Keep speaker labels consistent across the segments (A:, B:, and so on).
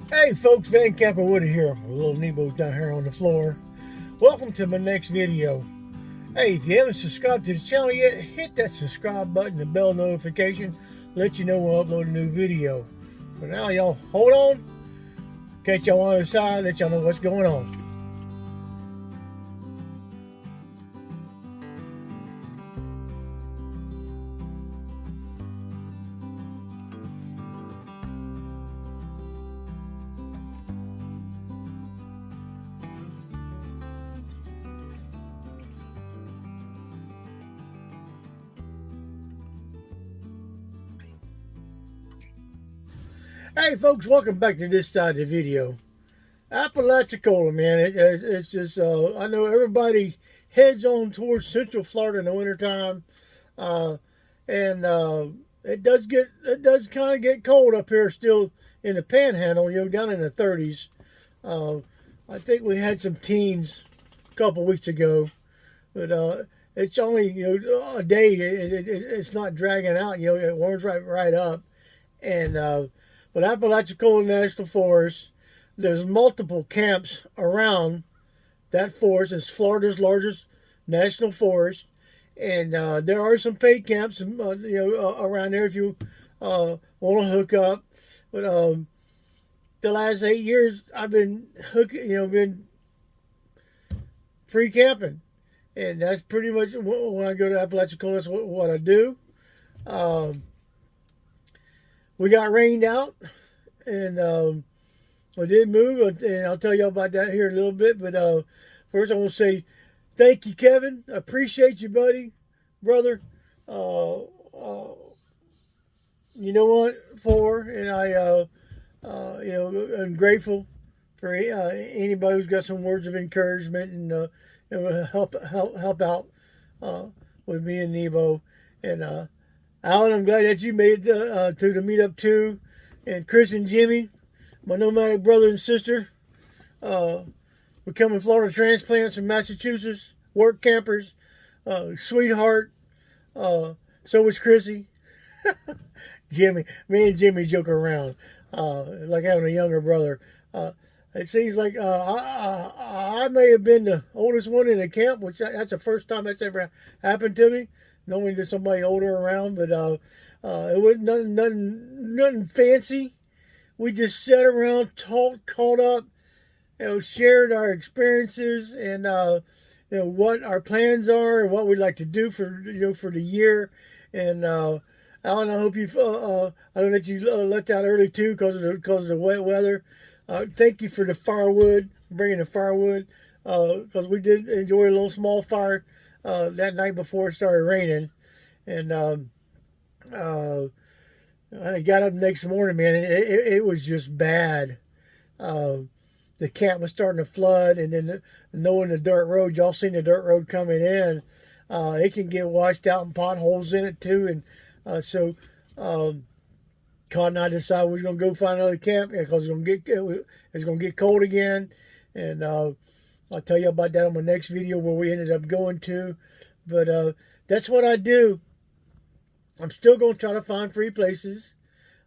A: Hey folks, Van Camper Woody here. Little Nebo's down here on the floor. Welcome to my next video. Hey, if you haven't subscribed to the channel yet, hit that subscribe button and bell notification. Let you know when I upload a new video. For now, y'all hold on. Catch y'all on the other side. Let y'all know what's going on. Hey folks, welcome back to this side of the video. Apalachicola, man, it's just, I know everybody heads on towards Central Florida in the wintertime. Uh, and it does kind of get cold up here still in the panhandle, down in the 30s. Uh, I think we had some teens a couple weeks ago, but it's only, a day. It's not dragging out, it warms right up. And, but Apalachicola National Forest, there's multiple camps around that forest. It's Florida's largest national forest, and there are some paid camps, around there if you want to hook up. But the last 8 years, I've been been free camping, and that's pretty much when I go to Apalachicola. That's what I do. Um, we got rained out, and we did move, and I'll tell you about that here in a little bit. But first, I want to say thank you, Kevin. I appreciate you, buddy, brother. Uh, uh, you know what for, and I'm grateful for anybody who's got some words of encouragement and help out with me and Nebo. And Alan, I'm glad that you made it to the meetup too, and Chris and Jimmy, my nomadic brother and sister, becoming Florida transplants from Massachusetts, work campers, sweetheart. So was Chrissy. Jimmy, me and Jimmy joke around, like having a younger brother. It seems like I may have been the oldest one in the camp, which that's the first time that's ever happened to me. Knowing there's somebody older around, but it was nothing fancy. We just sat around, talked, caught up, shared our experiences and what our plans are and what we'd like to do for the year. And Alan, I hope you I don't let you left out early too because of the wet weather. Thank you for the firewood, bringing the firewood, because we did enjoy a little small fire that night before it started raining. And I got up the next morning, man, and it was just bad. The camp was starting to flood, and then knowing the dirt road, y'all seen the dirt road coming in, it can get washed out and potholes in it too. And so Cotton and I decided we were going to go find another camp because it's going to get cold again. And I'll tell you about that on my next video where we ended up going to. But that's what I do. I'm still going to try to find free places.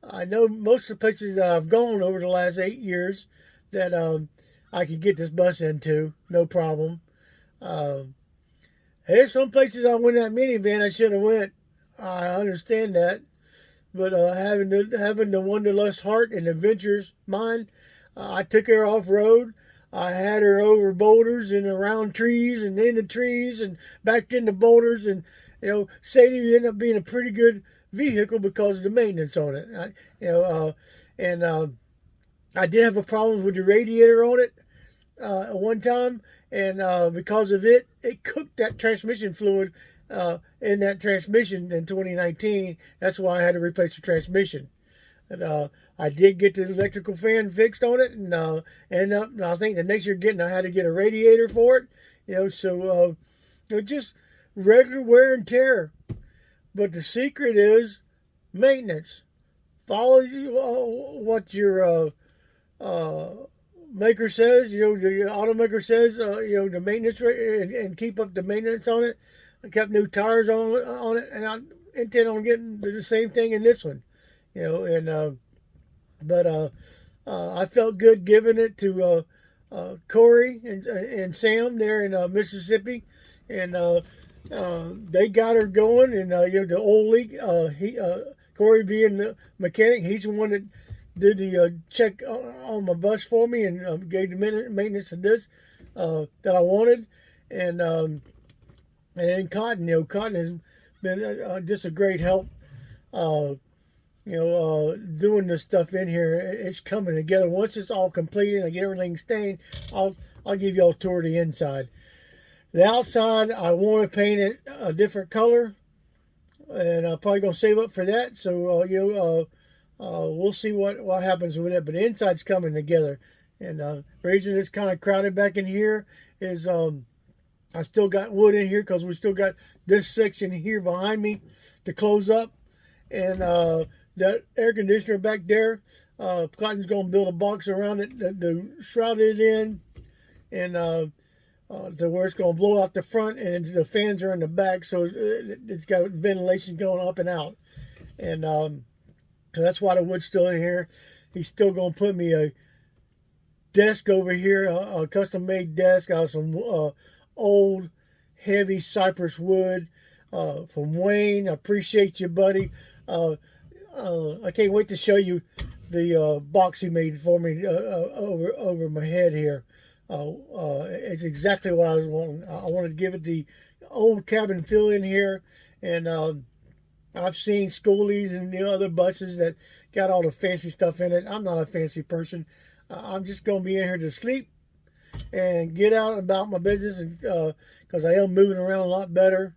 A: I know most of the places that I've gone over the last 8 years that I could get this bus into, no problem. There's some places I went that minivan I should have went. I understand that, but having the wanderlust heart and adventurous mind, I took her off road. I had her over boulders and around trees and in the trees and back in the boulders, and Sadie ended up being a pretty good vehicle because of the maintenance on it. I did have a problem with the radiator on it at one time, and because of it cooked that transmission fluid in that transmission in 2019. That's why I had to replace the transmission. And I did get the electrical fan fixed on it, and I think the next year I had to get a radiator for it. So just regular wear and tear. But the secret is maintenance. Follow what your maker says. The automaker says. The maintenance rate, and keep up the maintenance on it. I kept new tires on it, and I intend on getting the same thing in this one. But I felt good giving it to Corey and Sam there in Mississippi, and they got her going. And the old leak, Corey being the mechanic, he's the one that did the check on my bus for me and gave the maintenance of this that I wanted. And then Cotton, Cotton has been just a great help. Doing this stuff in here. It's coming together. Once it's all completed, I get everything stained, I'll give y'all a tour of the inside. The outside, I want to paint it a different color, and I'm probably gonna save up for that. So we'll see what happens with it. But the inside's coming together, and the reason it's kind of crowded back in here is I still got wood in here because we still got this section here behind me to close up, and that air conditioner back there, Cotton's going to build a box around it to shroud it in, and to where it's going to blow out the front, and the fans are in the back, so it's got ventilation going up and out. And so that's why the wood's still in here. He's still going to put me a desk over here, a custom-made desk out of some old, heavy cypress wood from Wayne. I appreciate you, buddy. I can't wait to show you the box he made for me over my head here. It's exactly what I was wanting. I wanted to give it the old cabin feel in here, and I've seen schoolies and other buses that got all the fancy stuff in it. I'm not a fancy person. I'm just going to be in here to sleep and get out about my business, and because I am moving around a lot better,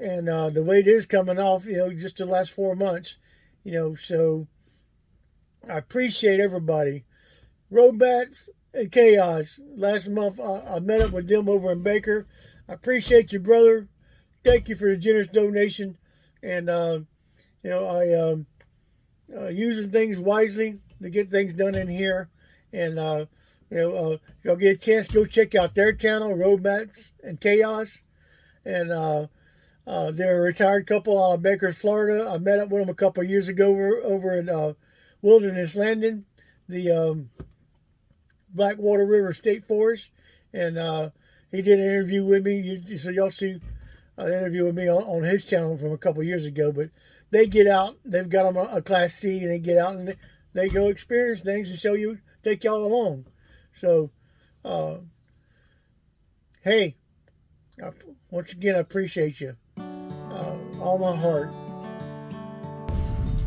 A: and the weight is coming off, just the last 4 months. So I appreciate everybody. Roadbats and Chaos. Last month I met up with them over in Baker. I appreciate you, brother. Thank you for the generous donation. And using things wisely to get things done in here. And y'all get a chance, go check out their channel, Roadbats and Chaos. And they're a retired couple out of Baker, Florida. I met up with them a couple of years ago over at Wilderness Landing, the Blackwater River State Forest. And he did an interview with me. So y'all see an interview with me on his channel from a couple of years ago. But they get out. They've got them a Class C, and they get out and they go experience things and take y'all along. So, hey, once again, I appreciate you. All my heart.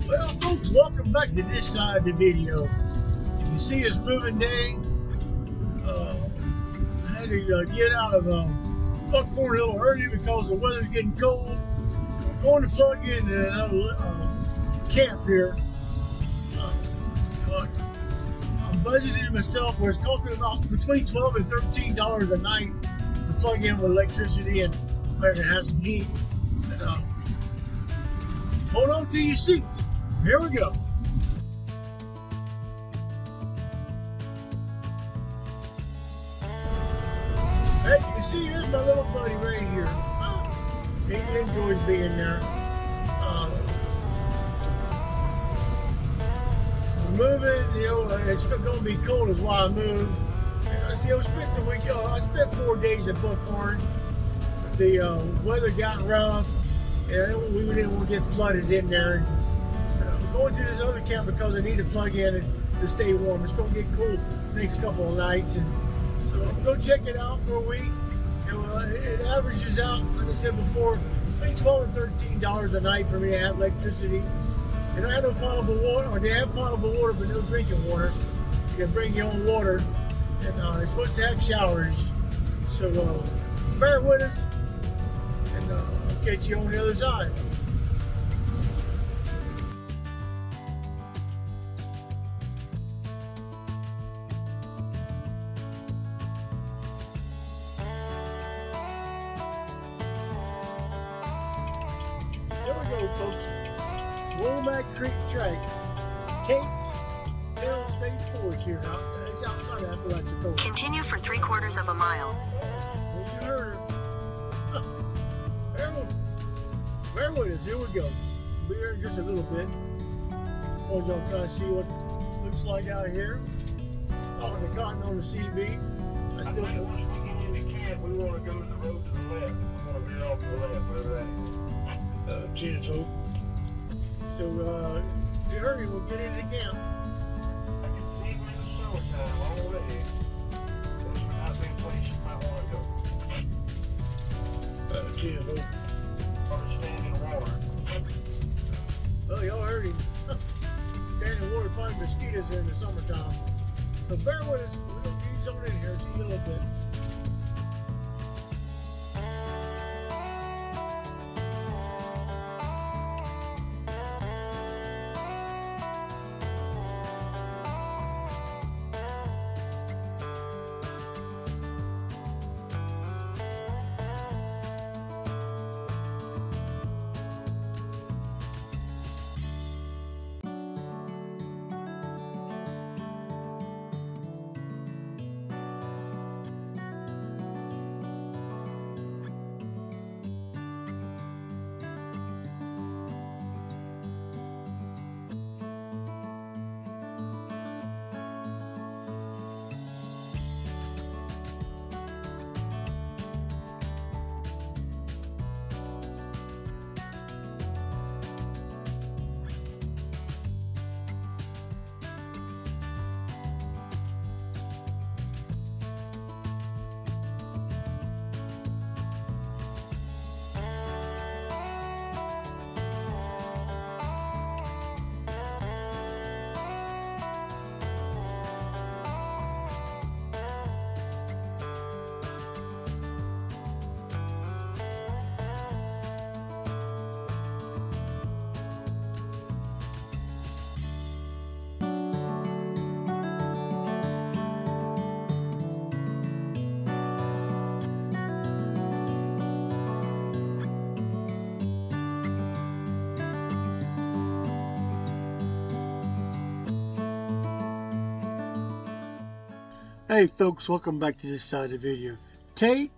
A: Well, folks, welcome back to this side of the video. You can see it's moving day. I had to get out of Buckhorn a little early because the weather's getting cold. I'm going to plug in another camp here. But I'm budgeting myself where it's costing me about between $12 and $13 a night to plug in with electricity and where it has some heat. Hold on to your seats. Here we go. As you can see, here's my little buddy right here. He enjoys being there. Moving, it's going to be cold is why I moved. Spent the week. I spent 4 days at Buckhorn. The weather got rough. And we didn't want to get flooded in there. I'm going to this other camp because I need to plug in to stay warm. It's going to get cool the next couple of nights, and so go check it out for a week. It averages out, like I said before, between $12 and $13 a night for me to have electricity. And I have no potable water, or they have potable water but no drinking water. You can bring your own water, and they're supposed to have showers. So bear with us, and I'll catch you on the other side. There we go, folks. Womack Creek Track. Tate State Forest here. It's outside of Appalachia.
B: Continue for 3/4 of a mile.
A: You heard her. Bear with us. Here we go. We'll be here in just a little bit. I want y'all to kind of see what. Look looks like out here. On the cotton on the CB.
C: I think once we get into camp, we want to go to the road to the left. We want to veer off to the left, whatever that is.
A: Beautiful. So, Euhomy, we'll get into camp.
C: I can see we're in the summertime already. There's not been place you might want to go.
A: Beautiful.
C: Or stand in the water.
A: Oh, y'all heard him. Stand in the water, find mosquitoes here in the summertime. But bear with us. We're going to ease on in here, see you a little bit. Hey folks, welcome back to this side of the video. Tate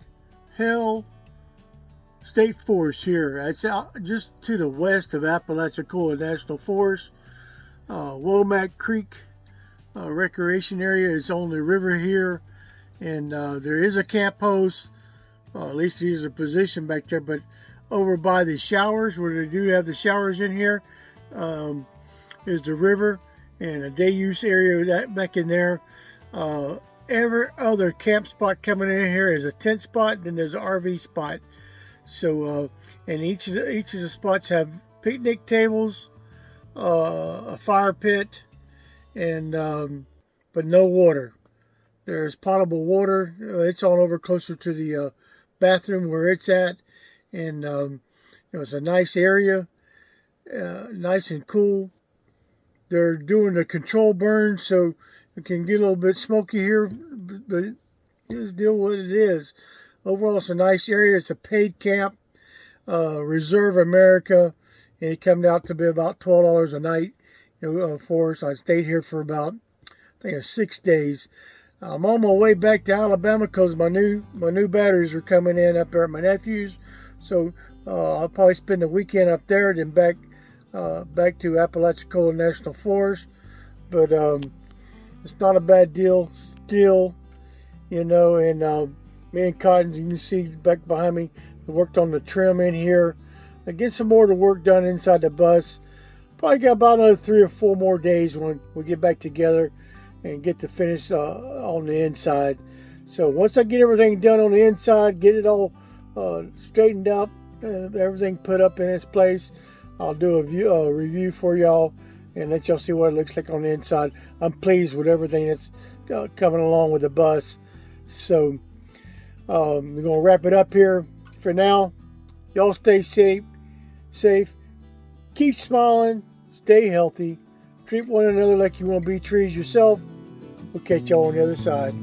A: State Forest here. It's out just to the west of Ochlockonee National Forest. Womack Creek recreation area is on the river here, and there is a camp host. At least there's a position back there, but over by the showers, where they do have the showers in here, is the river and a day use area that back in there. Every other camp spot coming in here is a tent spot, then there's an RV spot. So, and each of the spots have picnic tables, a fire pit, and but no water. There's potable water. It's on over closer to the bathroom where it's at, and it's a nice area, nice and cool. They're doing the control burn, so it can get a little bit smoky here, but just deal with what it is. Overall, it's a nice area. It's a paid camp, Reserve America, and it comes out to be about $12 a night for us. I stayed here for about, I think, 6 days. I'm on my way back to Alabama because my new batteries are coming in up there at my nephew's. So I'll probably spend the weekend up there, then back to Ochlockonee National Forest. But it's not a bad deal still, and me and Cotton, you can see back behind me, we worked on the trim in here. I get some more of the work done inside the bus. Probably got about another 3 or 4 more days when we get back together and get to finish on the inside. So once I get everything done on the inside, get it all straightened up, everything put up in its place, I'll do a review for y'all and let y'all see what it looks like on the inside. I'm pleased with everything that's coming along with the bus. So we're going to wrap it up here for now. Y'all stay safe. Keep smiling. Stay healthy. Treat one another like you want to be treated yourself. We'll catch y'all on the other side.